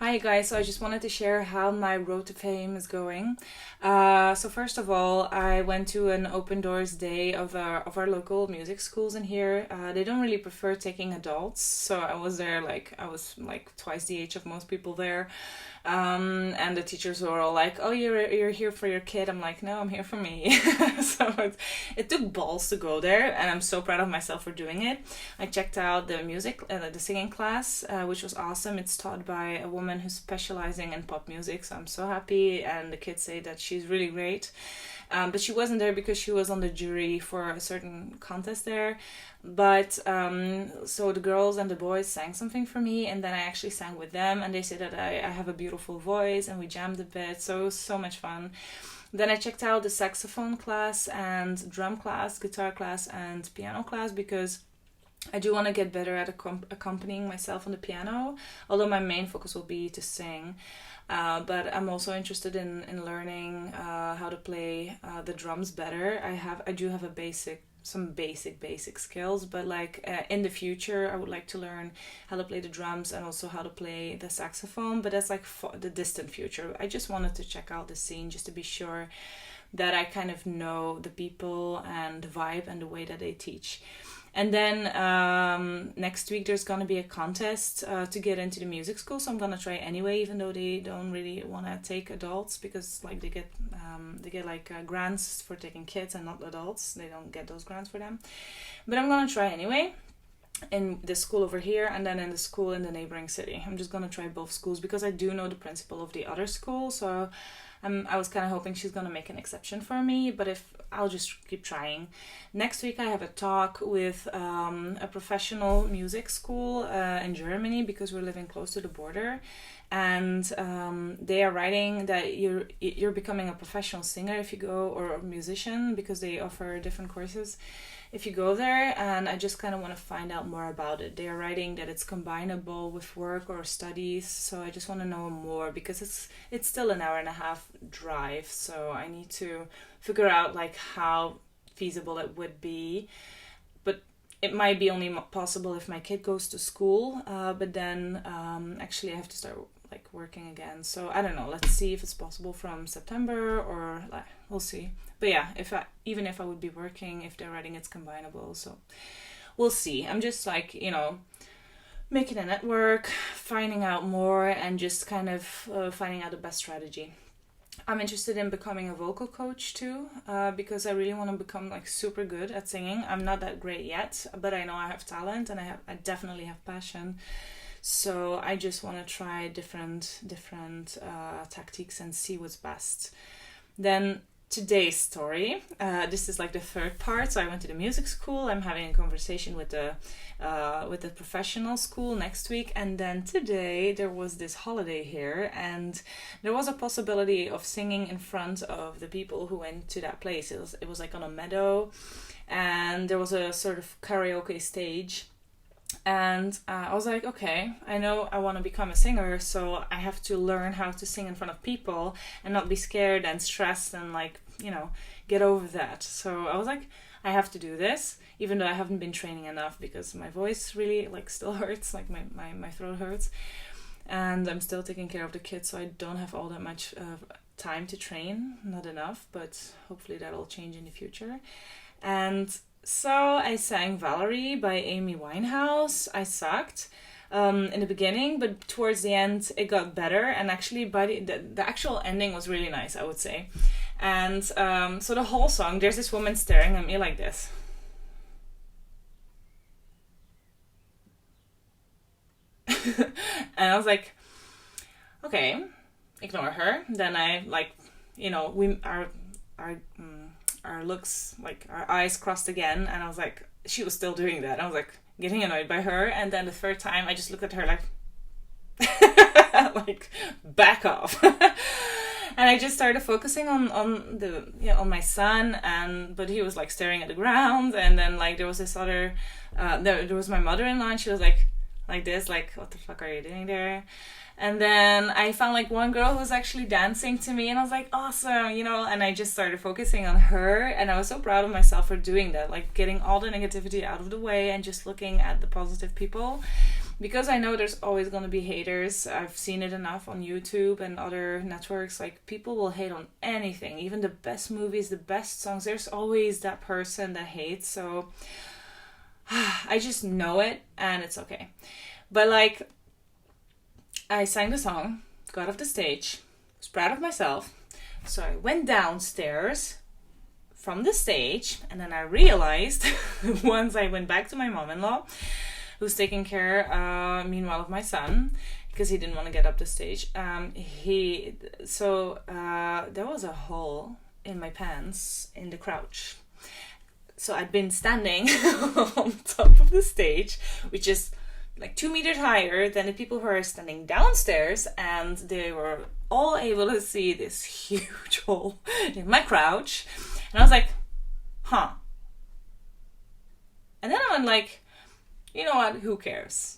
Hi guys, so I just wanted to share how my road to fame is going. So first of all, I went to an open doors day of our local music schools in here. They don't really prefer taking adults, so I was like twice the age of most people there. And the teachers were all like, "Oh, you're here for your kid." I'm like, "No, I'm here for me." It took balls to go there, and I'm so proud of myself for doing it. I checked out the singing class, which was awesome. It's taught by a woman who's specializing in pop music, so I'm so happy. And the kids say that she's really great. But she wasn't there because she was on the jury for a certain contest there. But so the girls and the boys sang something for me, and then I actually sang with them, and they said that I have a beautiful voice, and we jammed a bit. So it was so much fun. Then I checked out the saxophone class and drum class, guitar class, and piano class because I do want to get better at accompanying myself on the piano, although my main focus will be to sing. But I'm also interested in learning how to play the drums better. I do have some basic skills, but in the future I would like to learn how to play the drums and also how to play the saxophone, but that's like for the distant future. I just wanted to check out the scene just to be sure that I kind of know the people and the vibe and the way that they teach. And then next week there's gonna be a contest to get into the music school, so I'm gonna try anyway, even though they don't really want to take adults because like they get grants for taking kids and not adults. They don't get those grants for them, but I'm gonna try anyway in the school over here and then in the school in the neighboring city. I'm just gonna try both schools because I do know the principal of the other school, so I was kind of hoping she's gonna make an exception for me, but if I'll just keep trying. Next week I have a talk with a professional music school in Germany because we're living close to the border, and they are writing that you're becoming a professional singer if you go, or a musician, because they offer different courses if you go there, and I just kind of want to find out more about it. They are writing that it's combinable with work or studies, so I just want to know more because it's still an hour and a half drive, so I need to figure out like how feasible it would be. But it might be only possible if my kid goes to school, but then actually I have to start like working again, so I don't know. Let's see if it's possible from September, or like, we'll see. But yeah, even if I would be working, if they're writing it's combinable, so we'll see. I'm just like, making a network, finding out more, and just kind of finding out the best strategy. I'm interested in becoming a vocal coach too, because I really want to become like super good at singing. I'm not that great yet, but I know I have talent, and I definitely have passion. So I just want to try different tactics and see what's best. Then today's story. This is like the third part. So I went to the music school. I'm having a conversation with the professional school next week, and then today there was this holiday here, and there was a possibility of singing in front of the people who went to that place. It was like on a meadow, and there was a sort of karaoke stage. And I was like, okay, I know I want to become a singer, so I have to learn how to sing in front of people and not be scared and stressed and get over that. So I was like, I have to do this, even though I haven't been training enough because my voice really still hurts, like my throat hurts. And I'm still taking care of the kids, so I don't have all that much time to train, not enough, but hopefully that'll change in the future. And so I sang Valerie by Amy Winehouse. I sucked in the beginning, but towards the end it got better, and actually by the actual ending was really nice, I would say. And so the whole song, there's this woman staring at me like this. And I was like, okay, ignore her. Then I our looks, like our eyes crossed again, and I was like, she was still doing that. I was like getting annoyed by her, and then the third time I just looked at her like like back off. And I just started focusing on my son, but he was like staring at the ground. And then like there was this other there was my mother-in-law, and she was like this, like, what the fuck are you doing there? And then I found like one girl who was actually dancing to me, and I was like, awesome, and I just started focusing on her, and I was so proud of myself for doing that, like getting all the negativity out of the way and just looking at the positive people. because I know there's always going to be haters. I've seen it enough on YouTube and other networks. Like, people will hate on anything, even the best movies, the best songs. There's always that person that hates. So I just know it, and it's okay. But like, I sang the song, got off the stage, was proud of myself. So I went downstairs from the stage, and then I realized once I went back to my mom-in-law, who's taking care, meanwhile, of my son, because he didn't want to get up the stage. There was a hole in my pants in the crouch. So I'd been standing on top of the stage, which is like 2 meters higher than the people who are standing downstairs, and they were all able to see this huge hole in my crouch. And I was like, huh. And then I went like, you know what, who cares?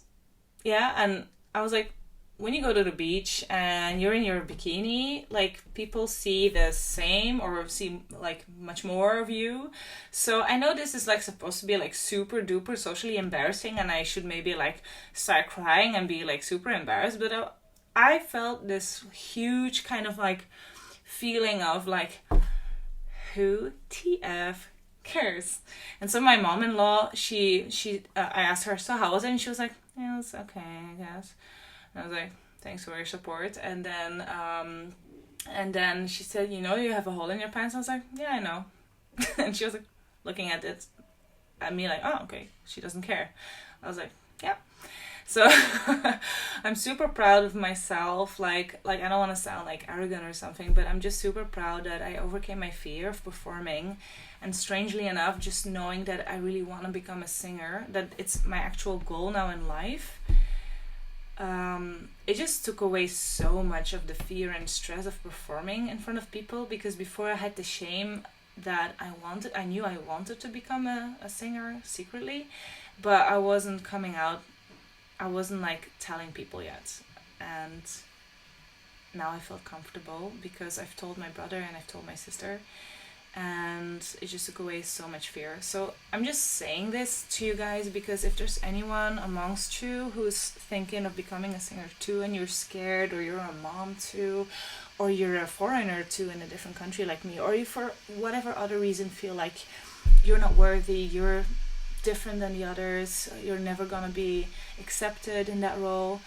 Yeah, and I was like, when you go to the beach and you're in your bikini, like, people see the same or see like much more of you. So I know this is like supposed to be like super duper socially embarrassing, and I should maybe like start crying and be like super embarrassed, but I felt this huge kind of like feeling of like, who TF cares? And so my mom-in-law, I asked her, so how was it? And she was like, yeah, it's okay, I guess. And I was like, thanks for your support. And then she said, you know, you have a hole in your pants. I was like, yeah, I know. And she was like looking at me like, oh, okay, she doesn't care. I was like, yeah. So I'm super proud of myself. Like I don't want to sound like arrogant or something, but I'm just super proud that I overcame my fear of performing. And strangely enough, just knowing that I really want to become a singer, that it's my actual goal now in life, it just took away so much of the fear and stress of performing in front of people. Because before, I had the shame that I knew I wanted to become a singer secretly, but I wasn't coming out. I wasn't like telling people yet. And now I felt comfortable because I've told my brother and I've told my sister, and it just took away so much fear. So I'm just saying this to you guys because if there's anyone amongst you who's thinking of becoming a singer too, and you're scared, or you're a mom too, or you're a foreigner too in a different country like me, or you for whatever other reason feel like you're not worthy, you're different than the others, you're never gonna be accepted in that role,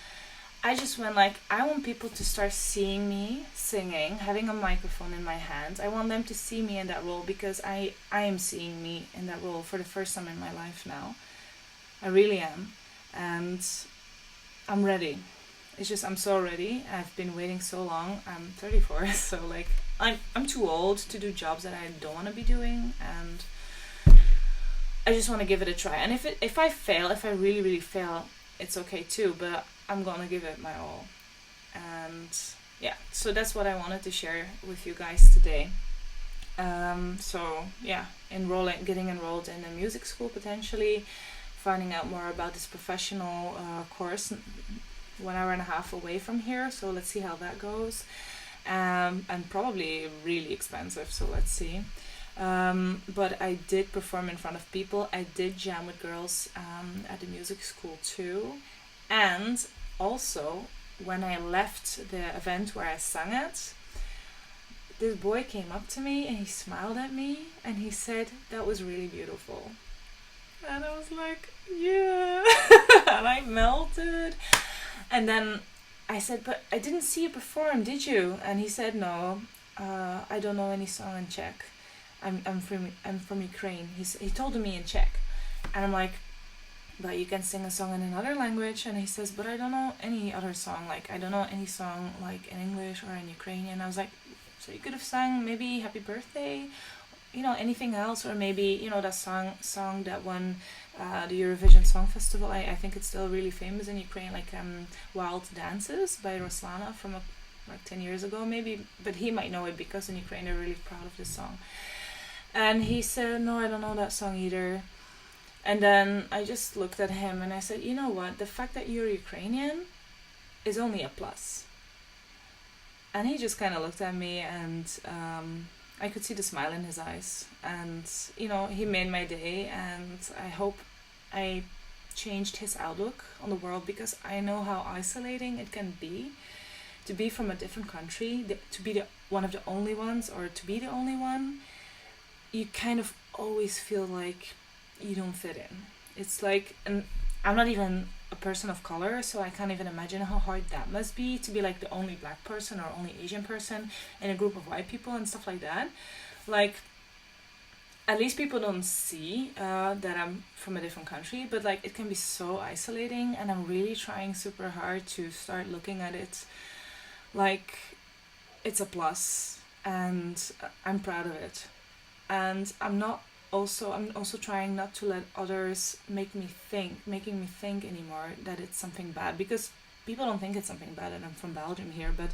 I just went like, I want people to start seeing me singing, having a microphone in my hands. I want them to see me in that role, because I am seeing me in that role for the first time in my life now. I really am. And I'm ready. It's just, I'm so ready. I've been waiting so long. I'm 34, so like, I'm too old to do jobs that I don't want to be doing, and I just want to give it a try. And if I fail, if I really, really fail, it's okay too, but I'm gonna give it my all. And yeah, so that's what I wanted to share with you guys today. So yeah, getting enrolled in a music school potentially, finding out more about this professional course 1 hour and a half away from here. So let's see how that goes. And probably really expensive, so let's see. But I did perform in front of people. I did jam with girls at the music school too. And also, when I left the event where I sang at, this boy came up to me and he smiled at me and he said, that was really beautiful. And I was like, yeah. And I melted. And then I said, but I didn't see you perform, did you? And he said, no, I don't know any song in Czech. I'm from Ukraine. He told me in Czech. And I'm like, but you can sing a song in another language. And he says, but I don't know any other song. Like, I don't know any song like in English or in Ukrainian. I was like, so you could have sung maybe Happy Birthday, anything else, or maybe, that song that won the Eurovision Song Festival. I think it's still really famous in Ukraine, like Wild Dances by Ruslana from like 10 years ago maybe, but he might know it because in Ukraine they're really proud of this song. And he said, no, I don't know that song either. And then I just looked at him and I said, you know what, the fact that you're Ukrainian is only a plus. And he just kind of looked at me, and I could see the smile in his eyes. And, he made my day, and I hope I changed his outlook on the world, because I know how isolating it can be to be from a different country, to be one of the only ones, or to be the only one. You kind of always feel like you don't fit in. It's like, and I'm not even a person of color, so I can't even imagine how hard that must be, to be like the only black person or only Asian person in a group of white people and stuff like that. Like, at least people don't see that I'm from a different country, but like it can be so isolating, and I'm really trying super hard to start looking at it like it's a plus, and I'm proud of it. And I'm also trying not to let others making me think anymore that it's something bad, because people don't think it's something bad, and I'm from Belgium here, but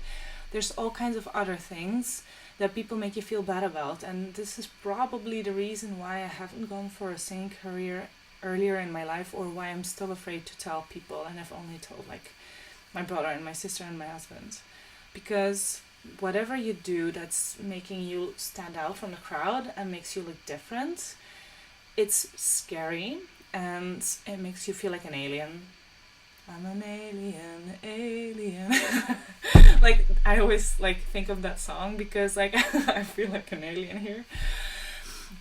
there's all kinds of other things that people make you feel bad about, and this is probably the reason why I haven't gone for a singing career earlier in my life, or why I'm still afraid to tell people, and I've only told like my brother and my sister and my husband. Because whatever you do that's making you stand out from the crowd and makes you look different, it's scary, and it makes you feel like an alien. I'm an alien. Like, I always like think of that song, because like I feel like an alien here.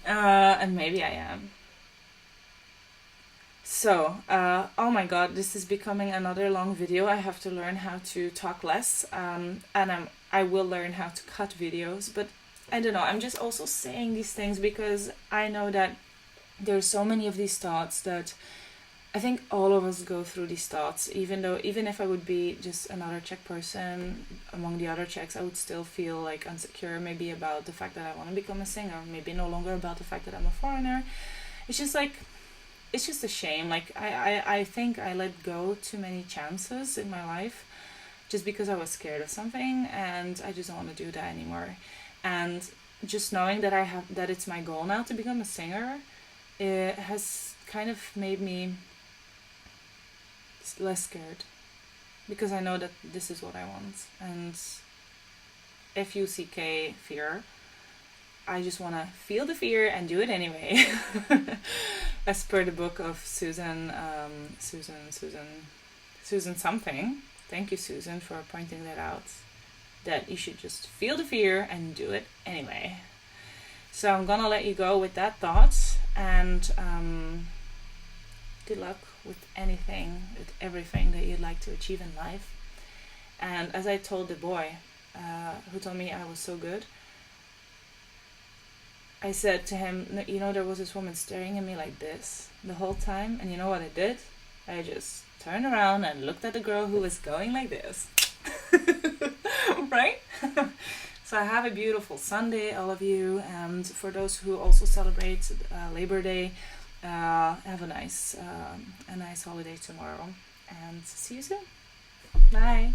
And maybe I am. So, oh my god, this is becoming another long video. I have to learn how to talk less, and I will learn how to cut videos, but I don't know, I'm just also saying these things because I know that there's so many of these thoughts that I think all of us go through these thoughts, even if I would be just another Czech person among the other Czechs, I would still feel like insecure, maybe about the fact that I want to become a singer, maybe no longer about the fact that I'm a foreigner. It's just like, it's just a shame. Like, I think I let go too many chances in my life just because I was scared of something, and I just don't want to do that anymore. And just knowing that it's my goal now to become a singer, it has kind of made me less scared, because I know that this is what I want. And FUCK, fear, I just want to feel the fear and do it anyway. As per the book of Susan something. Thank you, Susan, for pointing that out. That you should just feel the fear and do it anyway. So I'm gonna let you go with that thought, and good luck with anything, with everything that you'd like to achieve in life. And as I told the boy who told me I was so good, I said to him, you know, there was this woman staring at me like this the whole time, and you know what I did? I just turned around and looked at the girl who was going like this. Right? So have a beautiful Sunday, all of you, and for those who also celebrate Labor Day, have a nice holiday tomorrow, and see you soon. Bye.